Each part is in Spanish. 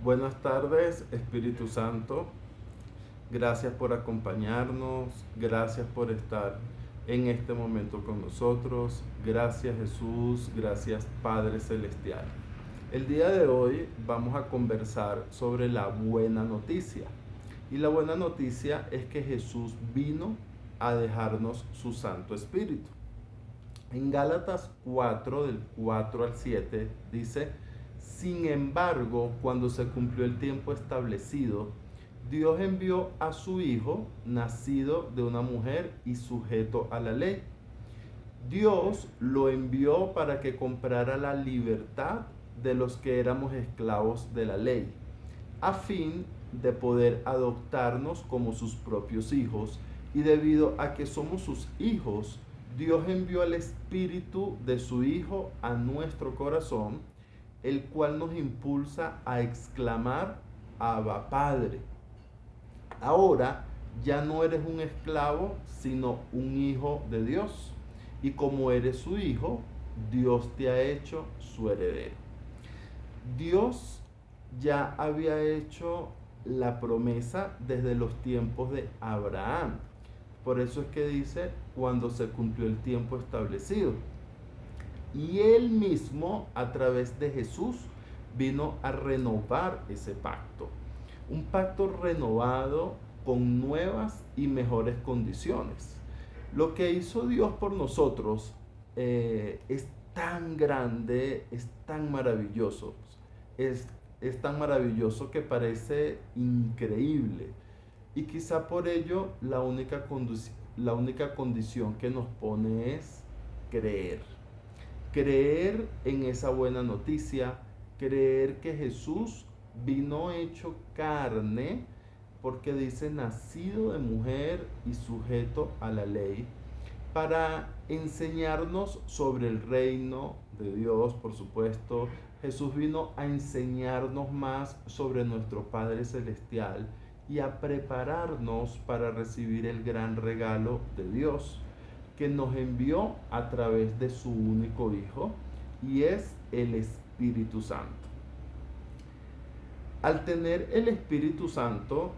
Buenas tardes, Espíritu Santo. Gracias por acompañarnos. Gracias por estar en este momento con nosotros. Gracias, Jesús. Gracias, Padre Celestial. El día de hoy vamos a conversar sobre la buena noticia. Y la buena noticia es que Jesús vino a dejarnos su Santo Espíritu. En Gálatas 4, del 4 al 7, dice: sin embargo, cuando se cumplió el tiempo establecido, Dios envió a su Hijo, nacido de una mujer y sujeto a la ley. Dios lo envió para que comprara la libertad de los que éramos esclavos de la ley, a fin de poder adoptarnos como sus propios hijos. Y debido a que somos sus hijos, Dios envió el Espíritu de su Hijo a nuestro corazón, el cual nos impulsa a exclamar: Abba, Padre. Ahora ya no eres un esclavo, sino un hijo de Dios. Y como eres su hijo, Dios te ha hecho su heredero. Dios ya había hecho la promesa desde los tiempos de Abraham. Por eso es que dice: cuando se cumplió el tiempo establecido. Y Él mismo, a través de Jesús, vino a renovar ese pacto. Un pacto renovado con nuevas y mejores condiciones. Lo que hizo Dios por nosotros es tan grande, es tan maravilloso. Es, es tan maravilloso que parece increíble. Y quizá por ello la única condición que nos pone es creer. Creer en esa buena noticia, creer que Jesús vino hecho carne, porque dice nacido de mujer y sujeto a la ley, para enseñarnos sobre el reino de Dios, por supuesto. Jesús vino a enseñarnos más sobre nuestro Padre Celestial y a prepararnos para recibir el gran regalo de Dios, que nos envió a través de su único Hijo, y es el Espíritu Santo. Al tener el Espíritu Santo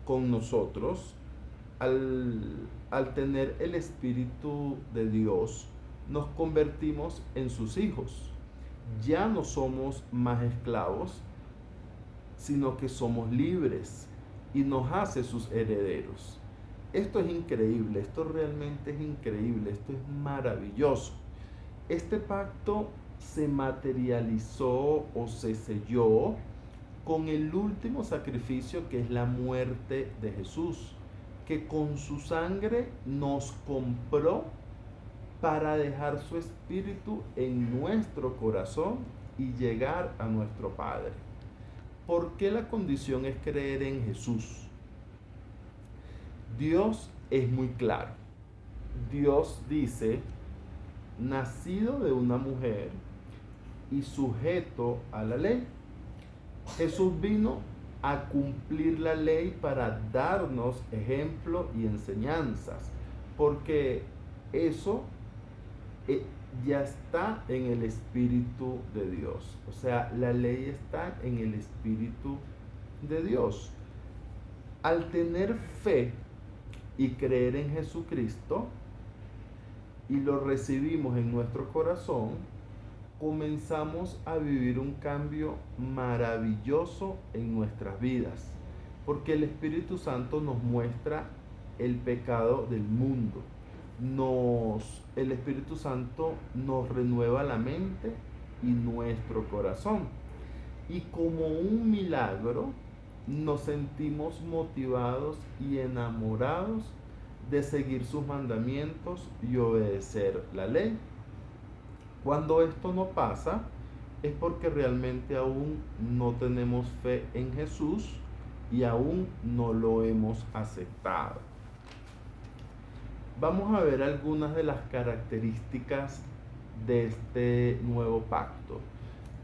con nosotros, al tener el Espíritu de Dios, nos convertimos en sus hijos. Ya no somos más esclavos, sino que somos libres, y nos hace sus herederos. Esto es increíble, esto realmente es increíble, esto es maravilloso. Este pacto se materializó o se selló con el último sacrificio, que es la muerte de Jesús, que con su sangre nos compró para dejar su espíritu en nuestro corazón y llegar a nuestro Padre. ¿Por qué la condición es creer en Jesús? Dios es muy claro. Dios dice: nacido de una mujer y sujeto a la ley. Jesús vino a cumplir la ley para darnos ejemplo y enseñanzas, porque eso ya está en el Espíritu de Dios. O sea, la ley está en el Espíritu de Dios. Al tener fe y creer en Jesucristo y lo recibimos en nuestro corazón, comenzamos a vivir un cambio maravilloso en nuestras vidas, porque el Espíritu Santo nos muestra el pecado del mundo. El Espíritu Santo nos renueva la mente y nuestro corazón. Y como un milagro, nos sentimos motivados y enamorados de seguir sus mandamientos y obedecer la ley. Cuando esto no pasa, es porque realmente aún no tenemos fe en Jesús y aún no lo hemos aceptado. Vamos a ver algunas de las características de este nuevo pacto.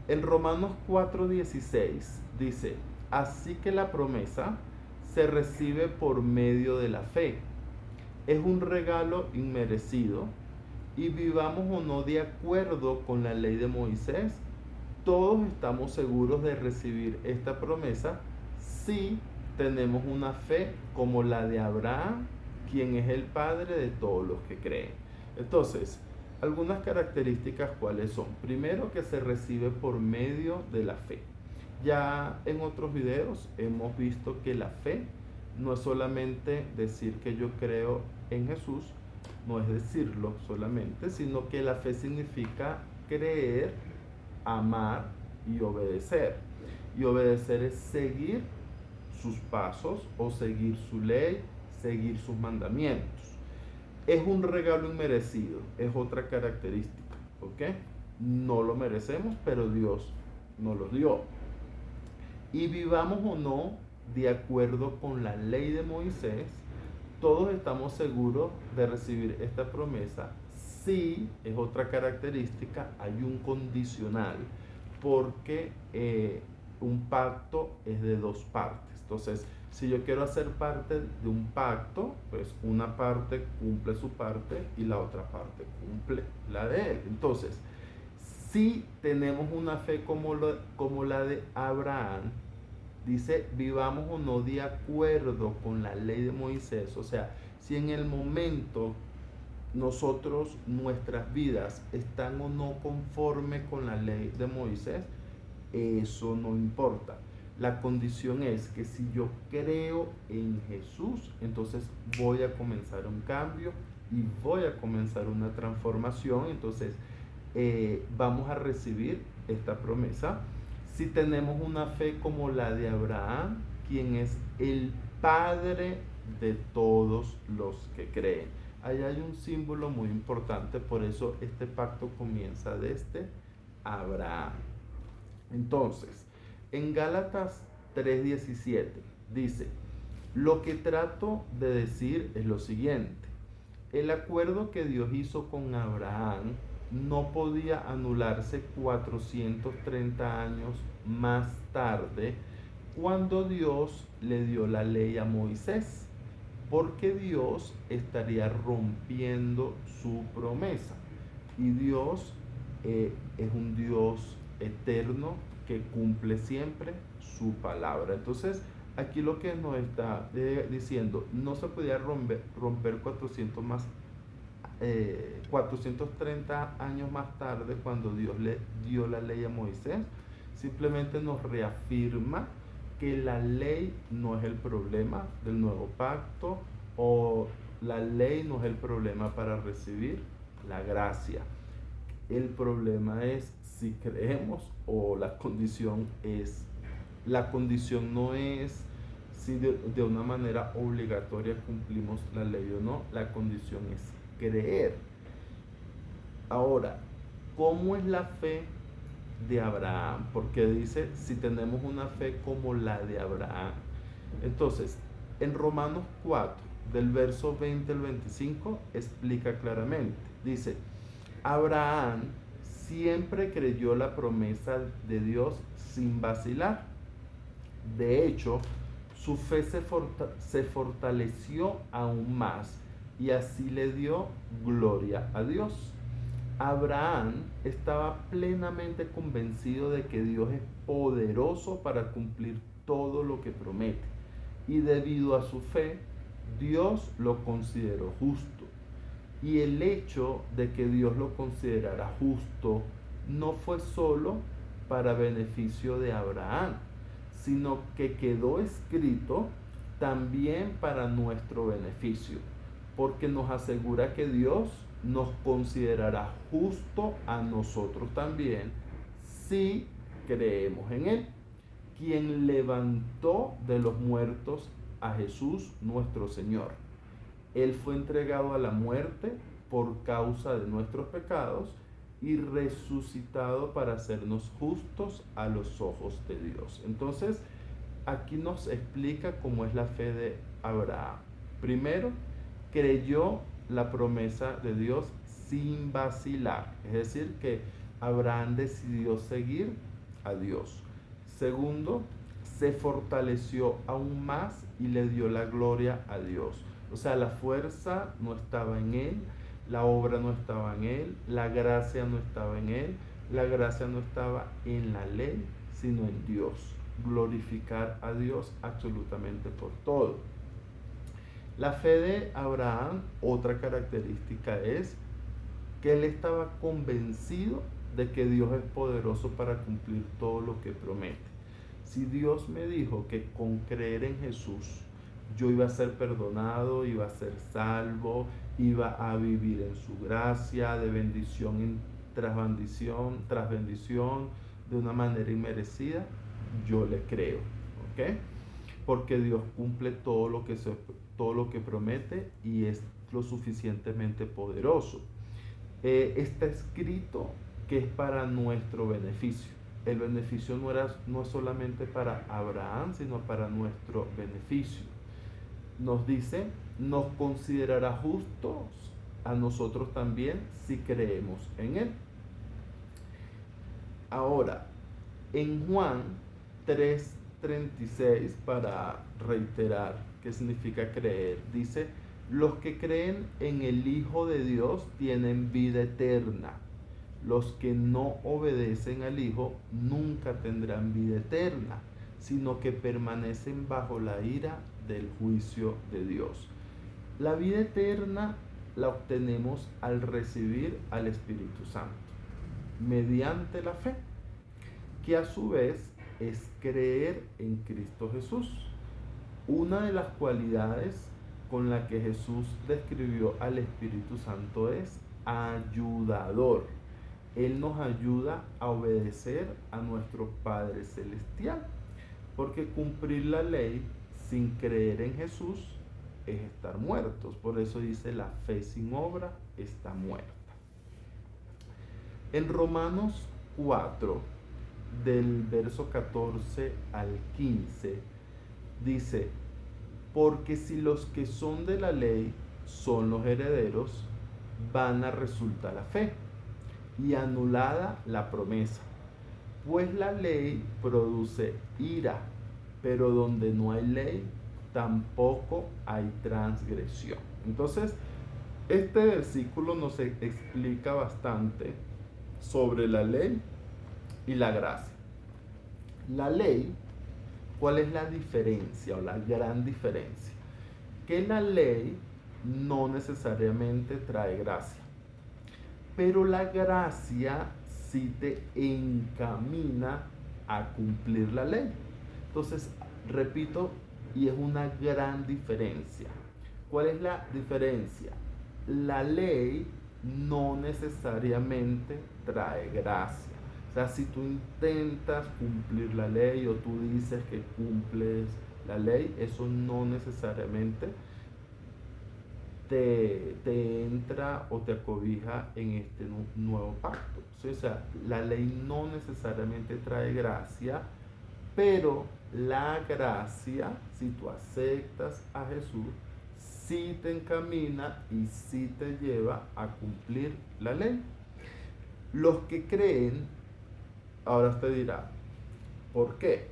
En Romanos 4:16 dice: así que la promesa se recibe por medio de la fe. Es un regalo inmerecido, y vivamos o no de acuerdo con la ley de Moisés, todos estamos seguros de recibir esta promesa si tenemos una fe como la de Abraham, quien es el padre de todos los que creen. Entonces, algunas características cuáles son. Primero, que se recibe por medio de la fe. Ya en otros videos hemos visto que la fe no es solamente decir que yo creo en Jesús, no es decirlo solamente, sino que la fe significa creer, amar y obedecer. Y obedecer es seguir sus pasos o seguir su ley, seguir sus mandamientos. Es un regalo inmerecido, es otra característica, ¿ok? No lo merecemos, pero Dios nos lo dio. Y vivamos o no de acuerdo con la ley de Moisés, todos estamos seguros de recibir esta promesa. Sí, es otra característica, hay un condicional, porque un pacto es de dos partes. Entonces, si yo quiero hacer parte de un pacto, pues una parte cumple su parte y la otra parte cumple la de él. Entonces, si tenemos una fe como la de Abraham, dice, vivamos o no de acuerdo con la ley de Moisés. O sea, si en el momento nosotros, nuestras vidas están o no conforme con la ley de Moisés, eso no importa. La condición es que si yo creo en Jesús, entonces voy a comenzar un cambio y voy a comenzar una transformación. Entonces vamos a recibir esta promesa. Si tenemos una fe como la de Abraham, quien es el padre de todos los que creen. Ahí hay un símbolo muy importante, por eso este pacto comienza desde Abraham. Entonces, en Gálatas 3:17 dice, lo que trato de decir es lo siguiente, el acuerdo que Dios hizo con Abraham no podía anularse 430 años más tarde, cuando Dios le dio la ley a Moisés, porque Dios estaría rompiendo su promesa. Y Dios es un Dios eterno que cumple siempre su palabra. Entonces, aquí lo que nos está diciendo, no se podía romper 430 años más tarde, cuando Dios le dio la ley a Moisés. Simplemente nos reafirma que la ley no es el problema del nuevo pacto, o la ley no es el problema para recibir la gracia. El problema es si creemos, o la condición no es si de una manera obligatoria cumplimos la ley o no, la condición es creer. Ahora, ¿cómo es la fe de Abraham? Porque dice, si tenemos una fe como la de Abraham. Entonces, en Romanos 4, del verso 20 al 25, explica claramente. Dice, Abraham siempre creyó la promesa de Dios sin vacilar. De hecho, su fe se fortaleció aún más y así le dio gloria a Dios. Abraham estaba plenamente convencido de que Dios es poderoso para cumplir todo lo que promete, y debido a su fe, Dios lo consideró justo. Y el hecho de que Dios lo considerara justo no fue solo para beneficio de Abraham, sino que quedó escrito también para nuestro beneficio, porque nos asegura que Dios nos considerará justo a nosotros también si creemos en Él, quien levantó de los muertos a Jesús nuestro Señor. Él fue entregado a la muerte por causa de nuestros pecados y resucitado para hacernos justos a los ojos de Dios. Entonces, aquí nos explica cómo es la fe de Abraham. Primero, creyó la promesa de Dios sin vacilar, es decir, que Abraham decidió seguir a Dios. Segundo, se fortaleció aún más y le dio la gloria a Dios. O sea, la fuerza no estaba en él, la obra no estaba en él, la gracia no estaba en él, La gracia no estaba en la ley, sino en Dios. Glorificar a Dios absolutamente por todo. La fe de Abraham, otra característica es que él estaba convencido de que Dios es poderoso para cumplir todo lo que promete. Si Dios me dijo que con creer en Jesús yo iba a ser perdonado, iba a ser salvo, iba a vivir en su gracia, de bendición tras bendición, de una manera inmerecida, yo le creo, ¿ok? Porque Dios cumple todo lo que promete y es lo suficientemente poderoso. Está escrito que es para nuestro beneficio. El beneficio no es solamente para Abraham, sino para nuestro beneficio. Nos dice, nos considerará justos a nosotros también si creemos en Él. Ahora, en Juan 3:36, para reiterar qué significa creer, dice, los que creen en el Hijo de Dios tienen vida eterna. Los que no obedecen al Hijo nunca tendrán vida eterna, sino que permanecen bajo la ira del juicio de Dios. La vida eterna la obtenemos al recibir al Espíritu Santo, mediante la fe, que a su vez es creer en Cristo Jesús. Una de las cualidades con la que Jesús describió al Espíritu Santo es ayudador. Él nos ayuda a obedecer a nuestro Padre Celestial, porque cumplir la ley sin creer en Jesús es estar muertos. Por eso dice, la fe sin obra está muerta. En Romanos 4, del verso 14 al 15, dice, porque si los que son de la ley son los herederos, vana resulta la fe y anulada la promesa. Pues la ley produce ira, pero donde no hay ley, tampoco hay transgresión. Entonces, este versículo nos explica bastante sobre la ley y la gracia. La ley, ¿cuál es la diferencia o la gran diferencia? Que la ley no necesariamente trae gracia, pero la gracia sí te encamina a cumplir la ley. Entonces, repito, y es una gran diferencia. ¿Cuál es la diferencia? La ley no necesariamente trae gracia. O sea, si tú intentas cumplir la ley o tú dices que cumples la ley, eso no necesariamente te entra o te acobija en este nuevo pacto. O sea, la ley no necesariamente trae gracia, pero la gracia, si tú aceptas a Jesús, sí te encamina y sí te lleva a cumplir la ley. Los que creen, ahora te dirá, ¿por qué?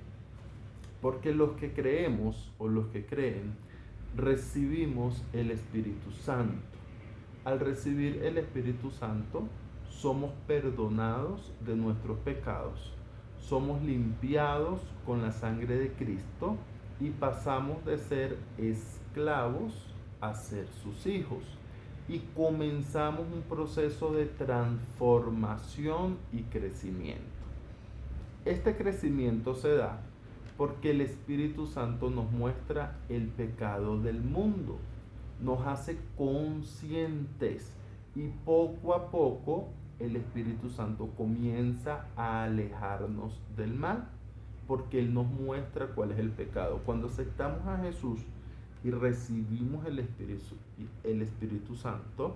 Porque los que creemos o los que creen, recibimos el Espíritu Santo. Al recibir el Espíritu Santo, somos perdonados de nuestros pecados, somos limpiados con la sangre de Cristo y pasamos de ser esclavos a ser sus hijos. Y comenzamos un proceso de transformación y crecimiento. Este crecimiento se da porque el Espíritu Santo nos muestra el pecado del mundo, nos hace conscientes y poco a poco el Espíritu Santo comienza a alejarnos del mal, porque Él nos muestra cuál es el pecado. Cuando aceptamos a Jesús y recibimos el Espíritu Santo,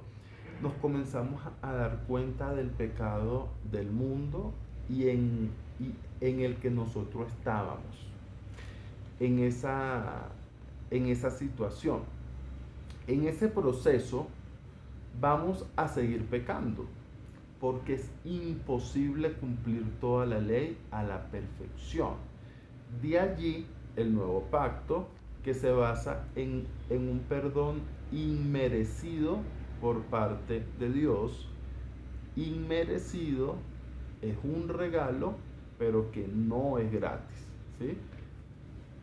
nos comenzamos a dar cuenta del pecado del mundo y en el que nosotros estábamos, en esa situación. En ese proceso vamos a seguir pecando, porque es imposible cumplir toda la ley a la perfección. De allí el nuevo pacto, que se basa en un perdón inmerecido por parte de Dios, inmerecido es un regalo, pero que no es gratis, ¿sí?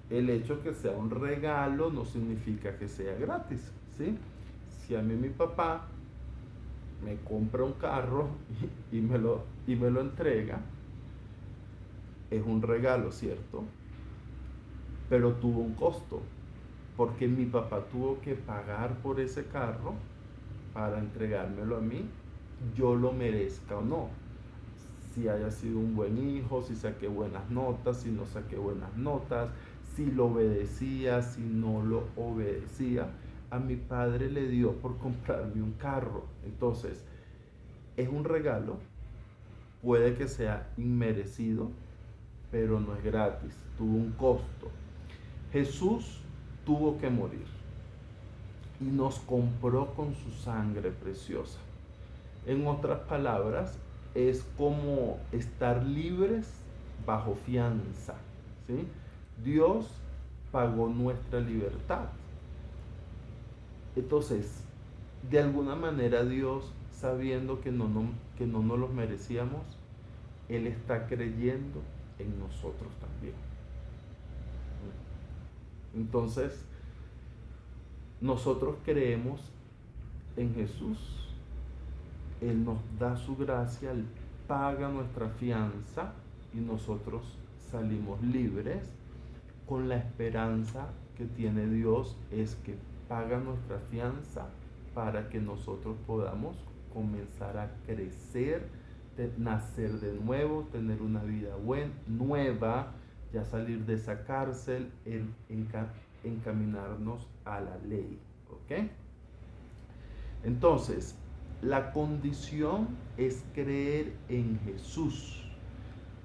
El hecho que sea un regalo no significa que sea gratis, ¿sí? Si a mí mi papá me compra un carro y me lo entrega, es un regalo, ¿cierto? Pero tuvo un costo, porque mi papá tuvo que pagar por ese carro para entregármelo a mí, yo lo merezca o no. Si haya sido un buen hijo, si saqué buenas notas, si no saqué buenas notas, si lo obedecía, si no lo obedecía. A mi padre le dio por comprarme un carro. Entonces, es un regalo, puede que sea inmerecido, pero no es gratis, tuvo un costo. Jesús tuvo que morir y nos compró con su sangre preciosa. En otras palabras, es como estar libres bajo fianza, ¿sí? Dios pagó nuestra libertad. Entonces, de alguna manera Dios, sabiendo que no nos los merecíamos, Él está creyendo en nosotros también. Entonces, nosotros creemos en Jesús, Él nos da su gracia, Él paga nuestra fianza y nosotros salimos libres con la esperanza que tiene Dios, es que paga nuestra fianza para que nosotros podamos comenzar a crecer, nacer de nuevo, tener una vida nueva, ya salir de esa cárcel, encaminarnos a la ley. ¿Ok? Entonces, la condición es creer en Jesús.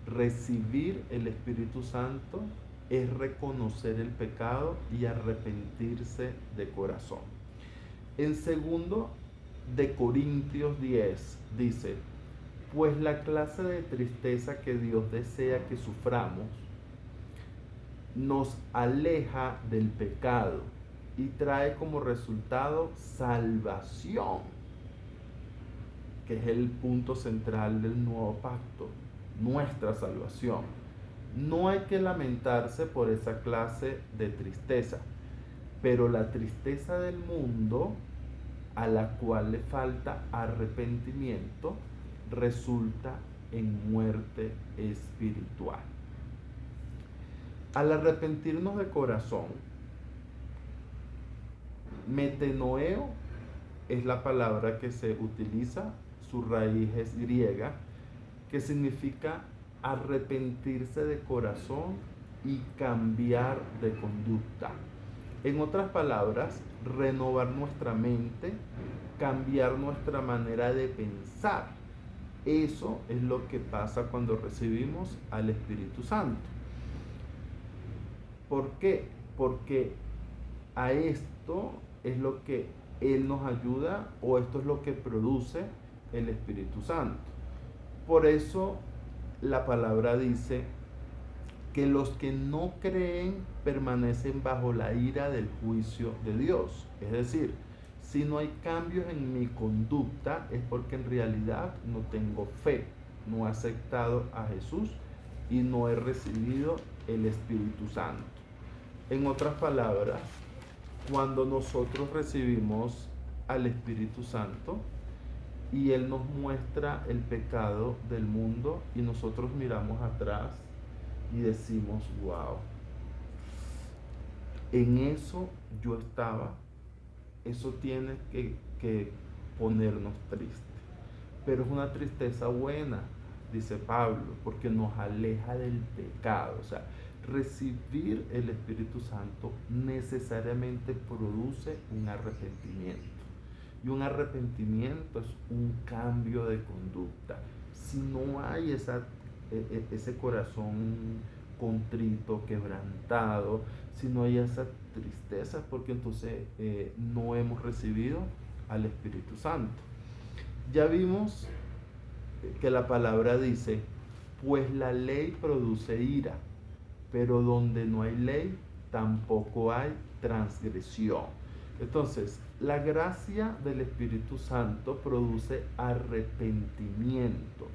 Recibir el Espíritu Santo es reconocer el pecado y arrepentirse de corazón. En 2 Corintios 10 dice, pues la clase de tristeza que Dios desea que suframos nos aleja del pecado y trae como resultado salvación, que es el punto central del nuevo pacto, nuestra salvación. No hay que lamentarse por esa clase de tristeza, pero la tristeza del mundo, a la cual le falta arrepentimiento, resulta en muerte espiritual. Al arrepentirnos de corazón, metanoeo es la palabra que se utiliza, su raíz es griega, que significa arrepentirse de corazón y cambiar de conducta. En otras palabras, renovar nuestra mente, cambiar nuestra manera de pensar. Eso es lo que pasa cuando recibimos al Espíritu Santo. ¿Por qué? Porque a esto es lo que Él nos ayuda, o esto es lo que produce el Espíritu Santo. Por eso la palabra dice que los que no creen permanecen bajo la ira del juicio de Dios. Es decir, si no hay cambios en mi conducta, es porque en realidad no tengo fe, no he aceptado a Jesús y no he recibido el Espíritu Santo. En otras palabras, cuando nosotros recibimos al Espíritu Santo y Él nos muestra el pecado del mundo y nosotros miramos atrás y decimos, wow, en eso yo estaba, eso tiene que ponernos tristes. Pero es una tristeza buena, dice Pablo, porque nos aleja del pecado. O sea, recibir el Espíritu Santo necesariamente produce un arrepentimiento. Y un arrepentimiento es un cambio de conducta. Si no hay ese corazón contrito, quebrantado, si no hay esa tristeza, porque entonces no hemos recibido al Espíritu Santo. Ya vimos que la palabra dice, pues la ley produce ira, pero donde no hay ley, tampoco hay transgresión. Entonces, la gracia del Espíritu Santo produce arrepentimiento.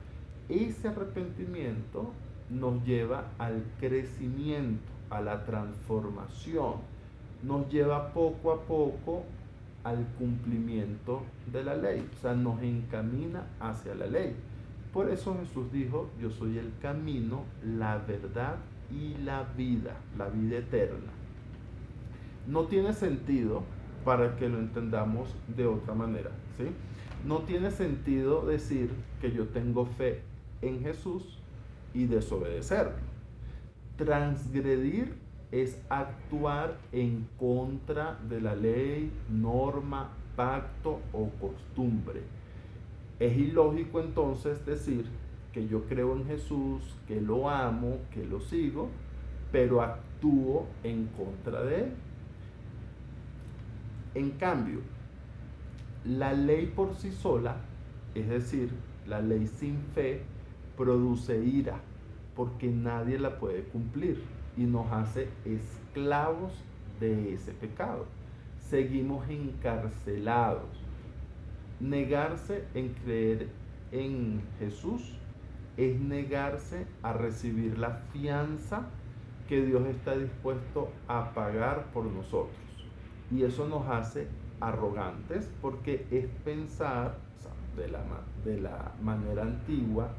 ese arrepentimiento nos lleva al crecimiento, a la transformación, nos lleva poco a poco al cumplimiento de la ley, o sea, nos encamina hacia la ley. Por eso Jesús dijo: yo soy el camino, la verdad y la vida eterna. No tiene sentido, para que lo entendamos de otra manera, ¿sí? No tiene sentido decir que yo tengo fe en Jesús y desobedecerlo. Transgredir es actuar en contra de la ley, norma, pacto o costumbre. Es ilógico entonces decir que yo creo en Jesús, que lo amo, que lo sigo, pero actúo en contra de él. En cambio, la ley por sí sola, es decir, la ley sin fe, produce ira, porque nadie la puede cumplir y nos hace esclavos de ese pecado. Seguimos encarcelados. Negarse en creer en Jesús es negarse a recibir la fianza que Dios está dispuesto a pagar por nosotros. Y eso nos hace arrogantes, porque es pensar, o sea, de la manera antigua,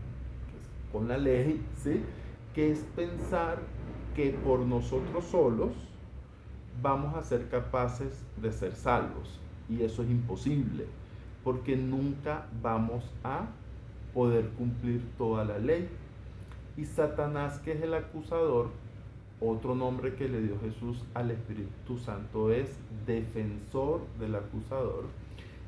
con la ley, ¿sí? Que es pensar que por nosotros solos vamos a ser capaces de ser salvos. Y eso es imposible, porque nunca vamos a poder cumplir toda la ley. Y Satanás, que es el acusador, otro nombre que le dio Jesús al Espíritu Santo es defensor del acusador.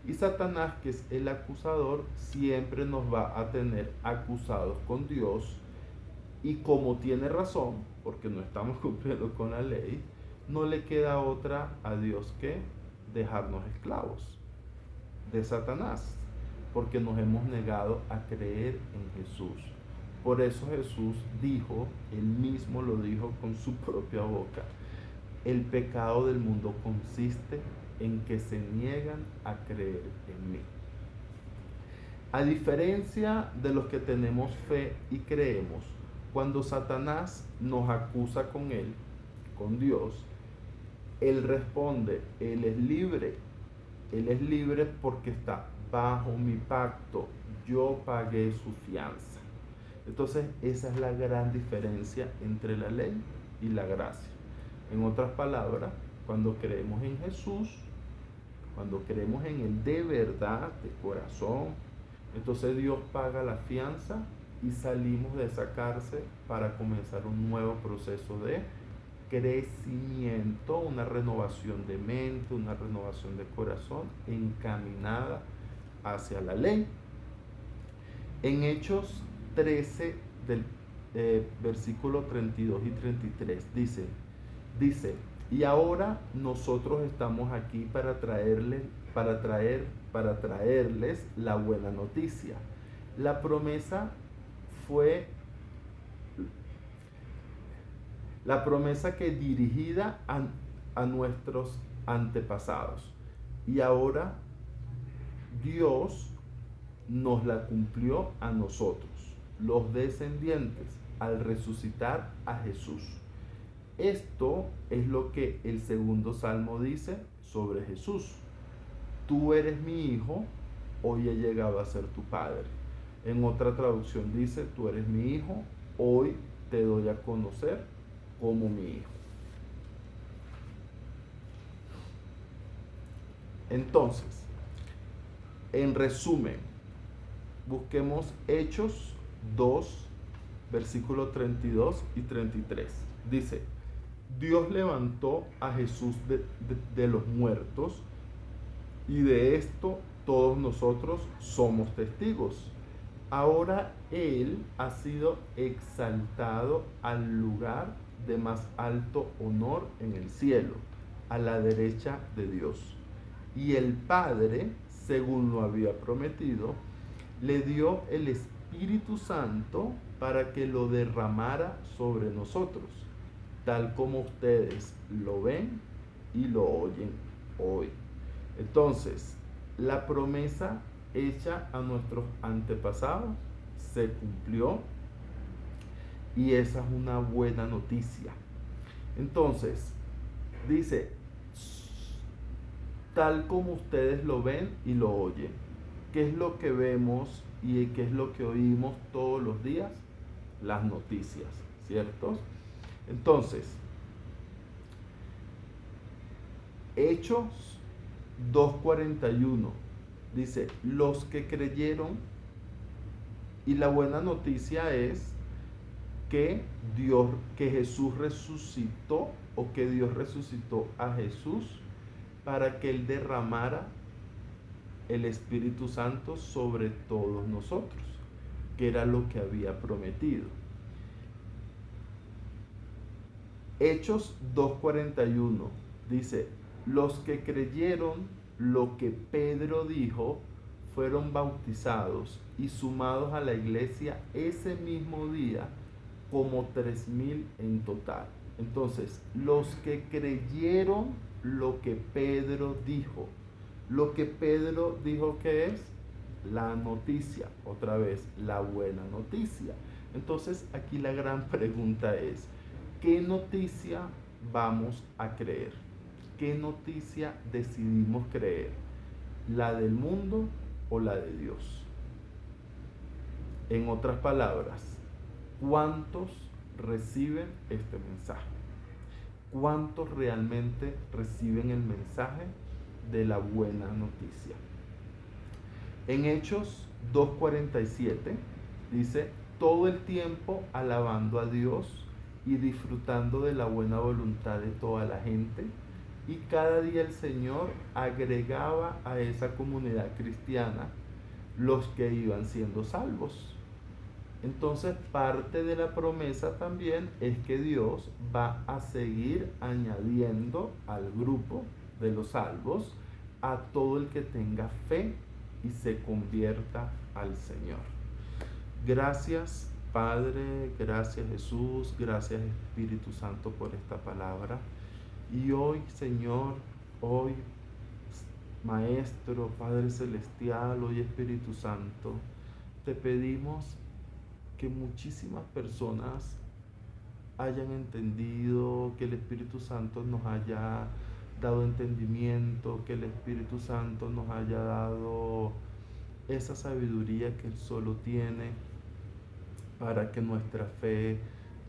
Y Satanás, que es el acusador, siempre nos va a tener acusados con Dios. Y como tiene razón, porque no estamos cumpliendo con la ley, no le queda otra a Dios que dejarnos esclavos de Satanás, porque nos hemos negado a creer en Jesús. Por eso Jesús dijo, él mismo lo dijo con su propia boca: el pecado del mundo consiste en que se niegan a creer en mí. A diferencia de los que tenemos fe y creemos, cuando Satanás nos acusa con él, con Dios, él responde: él es libre. Él es libre porque está bajo mi pacto. Yo pagué su fianza. Entonces, esa es la gran diferencia entre la ley y la gracia. En otras palabras, cuando creemos en Jesús, cuando creemos en Él de verdad, de corazón, entonces Dios paga la fianza y salimos de esa cárcel para comenzar un nuevo proceso de crecimiento, una renovación de mente, una renovación de corazón encaminada hacia la ley. En Hechos 13 del versículo 32 y 33 dice: y ahora nosotros estamos aquí para traerles la buena noticia. La promesa que dirigida a nuestros antepasados, y ahora Dios nos la cumplió a nosotros, los descendientes, al resucitar a Jesús. Esto es lo que el segundo salmo dice sobre Jesús: tú eres mi hijo, hoy he llegado a ser tu padre. En otra traducción dice: tú eres mi hijo, hoy te doy a conocer como mi hijo. Entonces, en resumen, busquemos Hechos 2, versículos 32 y 33. Dice: Dios levantó a Jesús de los muertos, y de esto todos nosotros somos testigos. Ahora Él ha sido exaltado al lugar de más alto honor en el cielo, a la derecha de Dios. Y el Padre, según lo había prometido, le dio el Espíritu Santo para que lo derramara sobre nosotros, tal como ustedes lo ven y lo oyen hoy. Entonces, la promesa hecha a nuestros antepasados se cumplió y esa es una buena noticia. Entonces, dice, tal como ustedes lo ven y lo oyen. ¿Qué es lo que vemos y qué es lo que oímos todos los días? Las noticias, ¿cierto? Entonces, Hechos 2:41 dice, los que creyeron, y la buena noticia es que Jesús resucitó, o que Dios resucitó a Jesús para que Él derramara el Espíritu Santo sobre todos nosotros, que era lo que había prometido. Hechos 2:41 dice, los que creyeron lo que Pedro dijo fueron bautizados y sumados a la iglesia ese mismo día, como 3,000 en total. Entonces, los que creyeron lo que Pedro dijo. Lo que Pedro dijo, que es la noticia, otra vez, la buena noticia. Entonces, aquí la gran pregunta es, ¿qué noticia vamos a creer? ¿Qué noticia decidimos creer? ¿La del mundo o la de Dios? En otras palabras, ¿cuántos reciben este mensaje? ¿Cuántos realmente reciben el mensaje de la buena noticia? En Hechos 2:47 dice, todo el tiempo alabando a Dios y disfrutando de la buena voluntad de toda la gente, y cada día el Señor agregaba a esa comunidad cristiana los que iban siendo salvos. Entonces, parte de la promesa también es que Dios va a seguir añadiendo al grupo de los salvos a todo el que tenga fe y se convierta al Señor. Gracias, Padre, gracias, Jesús, gracias, Espíritu Santo, por esta palabra. Y hoy, Señor, hoy, Maestro, Padre Celestial, hoy, Espíritu Santo, te pedimos que muchísimas personas hayan entendido, que el Espíritu Santo nos haya dado entendimiento, que el Espíritu Santo nos haya dado esa sabiduría que Él solo tiene, para que nuestra fe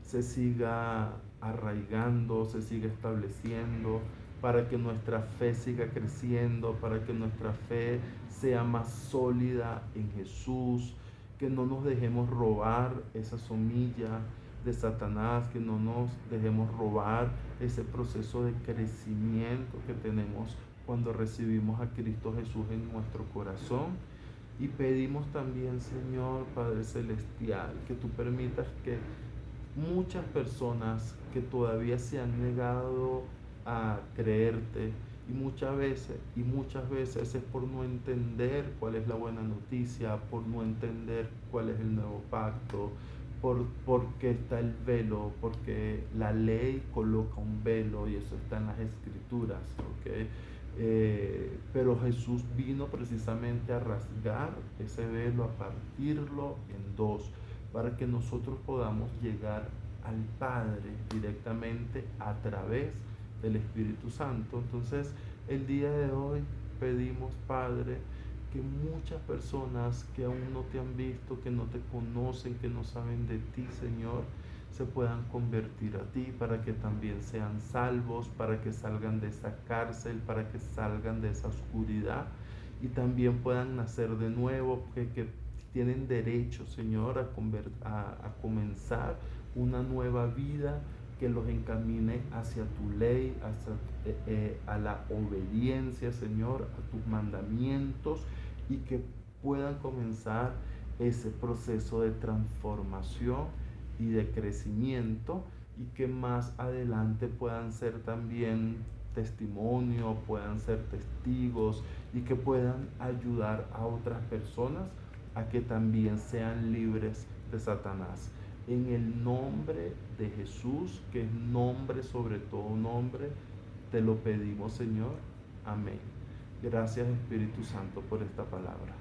se siga arraigando, se siga estableciendo, para que nuestra fe siga creciendo, para que nuestra fe sea más sólida en Jesús, que no nos dejemos robar esa semilla de Satanás, que no nos dejemos robar ese proceso de crecimiento que tenemos cuando recibimos a Cristo Jesús en nuestro corazón. Y pedimos también, Señor Padre Celestial, que tú permitas que muchas personas que todavía se han negado a creerte, y muchas veces es por no entender cuál es la buena noticia, por no entender cuál es el nuevo pacto, porque está el velo, porque la ley coloca un velo y eso está en las escrituras, ¿ok? Pero Jesús vino precisamente a rasgar ese velo, a partirlo en dos, para que nosotros podamos llegar al Padre directamente a través del Espíritu Santo. Entonces, el día de hoy pedimos, Padre, que muchas personas que aún no te han visto, que no te conocen, que no saben de ti, Señor, se puedan convertir a ti, para que también sean salvos, para que salgan de esa cárcel, para que salgan de esa oscuridad y también puedan nacer de nuevo, que tienen derecho, Señor, a comenzar una nueva vida que los encamine hacia tu ley, a la obediencia, Señor, a tus mandamientos, y que puedan comenzar ese proceso de transformación y de crecimiento, y que más adelante puedan ser también testimonio, puedan ser testigos, y que puedan ayudar a otras personas a que también sean libres de Satanás. En el nombre de Jesús, que es nombre sobre todo nombre, te lo pedimos, Señor. Amén. Gracias, Espíritu Santo, por esta palabra.